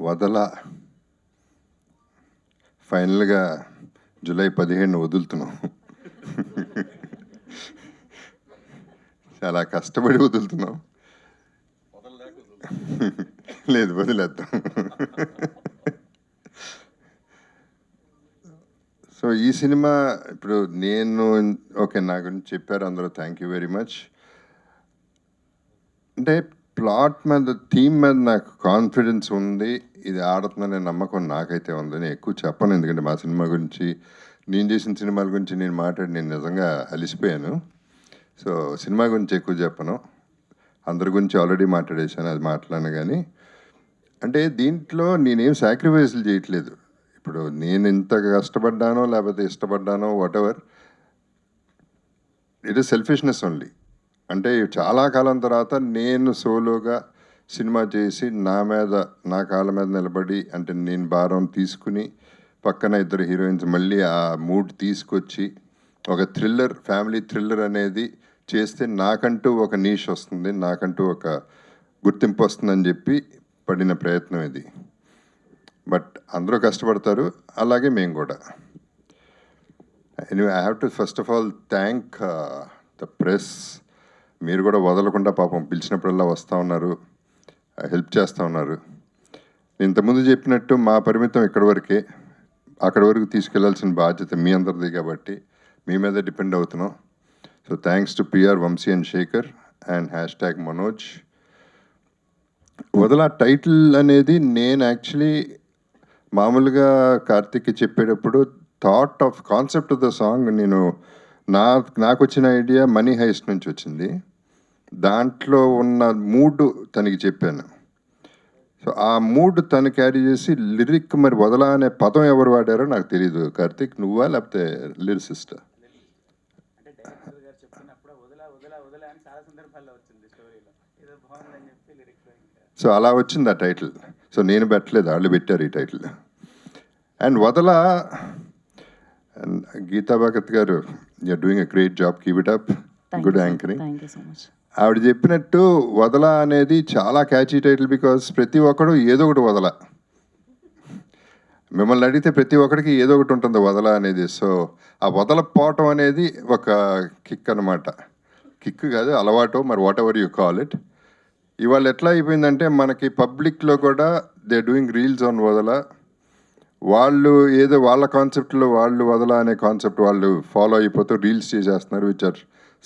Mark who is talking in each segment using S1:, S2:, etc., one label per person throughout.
S1: వదల ఫైనల్గా జూలై 15 వదులుతున్నాం. చాలా కష్టపడి వదులుతున్నాం. లేదు, వదిలేద్దాం. సో ఈ సినిమా ఇప్పుడు నేను ఓకే నా గురించి చెప్పారు అందరూ, థ్యాంక్ యూ వెరీ మచ్. అంటే ప్లాట్ మీద, థీమ్ మీద నాకు కాన్ఫిడెన్స్ ఉంది, ఇది ఆడుతుందనే నమ్మకం నాకైతే ఉంది. నేను ఎక్కువ చెప్పను, ఎందుకంటే మా సినిమా గురించి, నేను చేసిన సినిమాల గురించి నేను నేను నిజంగా అలిసిపోయాను. సో సినిమా గురించి ఎక్కువ చెప్పను, అందరి గురించి ఆల్రెడీ మాట్లాడేశాను, అది మాట్లాడను. కానీ అంటే దీంట్లో నేనేం సాక్రిఫైస్లు చేయట్లేదు. ఇప్పుడు నేను ఎంత కష్టపడ్డానో లేకపోతే ఇష్టపడ్డానో whatever, it is selfishness only. అంటే చాలా కాలం తర్వాత నేను సోలోగా సినిమా చేసి నా కాళ్ళ మీద నిలబడి, అంటే నేను భారం తీసుకుని పక్కన ఇద్దరు హీరోయిన్స్ మళ్ళీ ఆ మూడ్ తీసుకొచ్చి ఒక థ్రిల్లర్, ఫ్యామిలీ థ్రిల్లర్ అనేది చేస్తే నాకంటూ ఒక నీష్ వస్తుంది, నాకంటూ ఒక గుర్తింపు వస్తుందని చెప్పి పడిన ప్రయత్నం ఇది. బట్ అందరూ కష్టపడతారు, అలాగే మేము కూడా. Anyway, I have to first of all thank the press. మీరు కూడా వదలకుండా పాపం పిలిచినప్పుడల్లా వస్తూ ఉన్నారు, హెల్ప్ చేస్తూ ఉన్నారు. ఇంతకుముందు చెప్పినట్టు మా పరిమితం ఇక్కడి వరకే, అక్కడి వరకు తీసుకెళ్లాల్సిన బాధ్యత మీ అందరిది కాబట్టి మీ మీద డిపెండ్ అవుతున్నాం. So thanks to PR Vamshi and Shekhar and #Manoj. వదల టైటిల్ అనేది నేను యాక్చువల్లీ మామూలుగా కార్తిక్కి చెప్పేటప్పుడు కాన్సెప్ట్ ఆఫ్ ద సాంగ్ నేను నాకు వచ్చిన ఐడియా మనీ హైస్ట్ నుంచి వచ్చింది. దాంట్లో ఉన్న మూడ్ తనకి చెప్పాను. సో ఆ మూడ్ తను క్యారీ చేసి లిరిక్, మరి వదల అనే పదం ఎవరు వాడారో నాకు తెలియదు. కార్తిక్, నువ్వా లేకపోతే లిరిసిస్టా? సో అలా వచ్చింది ఆ టైటిల్. సో నేను పెట్టలేదు, వాళ్ళు పెట్టారు ఈ టైటిల్. అండ్ వదల, గీతా భగత్ గారు, you are doing a great job, keep it up, good anchoring. ఆవిడ చెప్పినట్టు వదల అనేది చాలా క్యాచీ టైటిల్, బికాస్ ప్రతి ఒక్కడు ఏదో ఒకటి వదల. మిమ్మల్ని అడిగితే ప్రతి ఒక్కడికి ఏదో ఒకటి ఉంటుంది వదల అనేది. సో ఆ వదలపోవటం అనేది ఒక కిక్ అనమాట. కిక్ కాదు, అలవాటు, మరి what ever you call it. ఇవాళ ఎట్లా అయిపోయిందంటే మనకి పబ్లిక్లో కూడా దే డూయింగ్ రీల్స్ ఆన్ వదల. వాళ్ళు ఏదో వాళ్ళ కాన్సెప్ట్లో వాళ్ళు వదల అనే కాన్సెప్ట్ వాళ్ళు ఫాలో అయిపోతూ రీల్స్ చేసేస్తున్నారు, which are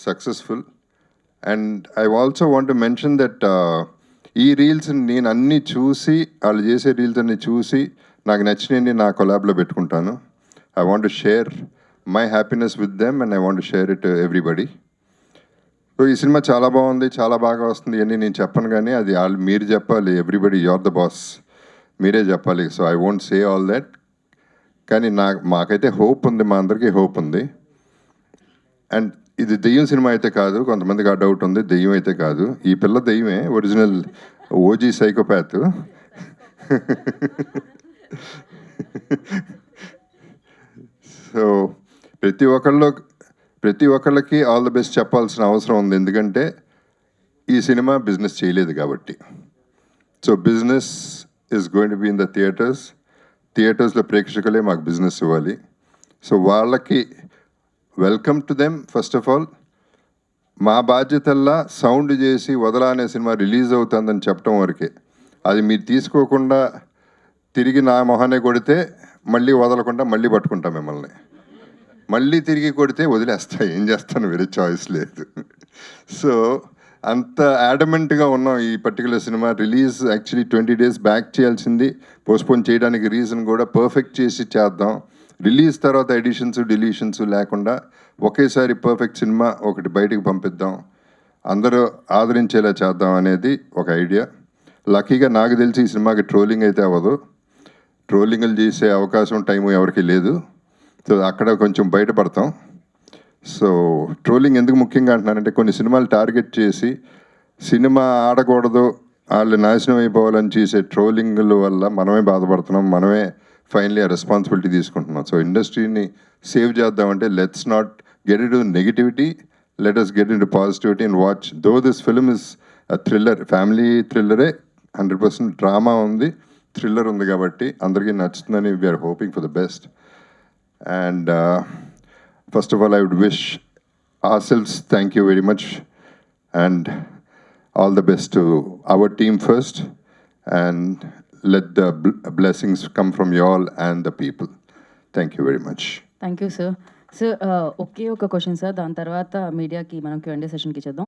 S1: successful. And I also want to mention that ఈ రీల్స్ నేను అన్నీ చూసి, వాళ్ళు చేసే రీల్స్ అన్నీ చూసి నాకు నచ్చినవి నా కొలాబ్లో పెట్టుకుంటాను. I want to share my happiness with them and I want to share it everybody. So ఈ సినిమా చాలా బాగుంది, చాలా బాగా వస్తుంది అని నేను చెప్పను, కానీ అది మీరు చెప్పాలి. ఎవ్రీబడి, యూఆర్ ద బాస్, మీరే చెప్పాలి. So I won't say all that. కానీ మాకైతే హోప్ ఉంది, మా అందరికీ హోప్ ఉంది. అండ్ ఇది దెయ్యం సినిమా అయితే కాదు, కొంతమందికి ఆ డౌట్ ఉంది, దెయ్యం అయితే కాదు. ఈ పిల్ల దెయ్యమే, ఒరిజినల్ ఓజీ సైకోపాత్. సో ప్రతి ఒక్కళ్ళకి ఆల్ ద బెస్ట్ చెప్పాల్సిన అవసరం ఉంది, ఎందుకంటే ఈ సినిమా బిజినెస్ చేయలేదు కాబట్టి. So business is going to be in the థియేటర్స్లో ప్రేక్షకులే మాకు బిజినెస్ ఇవ్వాలి. సో వాళ్ళకి welcome to them. First of all మా బాధ్యతల్లా సౌండ్ చేసి వదల అనే సినిమా రిలీజ్ అవుతుందని చెప్పడం వరకే. అది మీరు తీసుకోకుండా తిరిగి నా మొహానే కొడితే మళ్ళీ వదలకుండా మళ్ళీ పట్టుకుంటాం మిమ్మల్ని. మళ్ళీ తిరిగి కొడితే వదిలేస్తా, ఏం చేస్తాను, వేరే చాయిస్ లేదు. సో అంత యాడమెంట్గా ఉన్నాం. ఈ particular cinema release actually 20 days back చేయాల్సింది, పోస్ట్పోన్ చేయడానికి రీజన్ కూడా పర్ఫెక్ట్ చేసి చేద్దాం. రిలీజ్ తర్వాత ఎడిషన్స్ డిలీషన్స్ లేకుండా ఒకేసారి పర్ఫెక్ట్ సినిమా ఒకటి బయటకు పంపిద్దాం, అందరూ ఆదరించేలా చేద్దాం అనేది ఒక ఐడియా. లక్కీగా నాకు తెలిసి ఈ సినిమాకి ట్రోలింగ్ అయితే అవ్వదు. ట్రోలింగ్లు చేసే అవకాశం టైము ఎవరికి లేదు. సో అక్కడ కొంచెం బయటపడతాం. సో ట్రోలింగ్ ఎందుకు ముఖ్యంగా అంటున్నానంటే, కొన్ని సినిమాలు టార్గెట్ చేసి సినిమా ఆడకూడదు, వాళ్ళు నాశనం అయిపోవాలని చేసే ట్రోలింగ్ల వల్ల మనమే బాధపడుతున్నాం, మనమే ఫైనలీ ఆ రెస్పాన్సిబిలిటీ తీసుకుంటున్నాం. సో ఇండస్ట్రీని సేవ్ చేద్దామంటే let's not get in to negativity, let us get into positivity and watch. Though this film is a thriller, family థ్రిల్లరే, 100% డ్రామా ఉంది, థ్రిల్లర్ ఉంది కాబట్టి అందరికీ నచ్చుతుందని we're hoping for the best. And first of all I would wish ourselves thank you very much and all the best to our team first, and let the blessings come from you all and the people. Thank you very much.
S2: Thank you sir. Sir ఒకే ఒక question sir, దాని తర్వాత మీడియాకి మనం Q&A సెషన్కి చేద్దాం.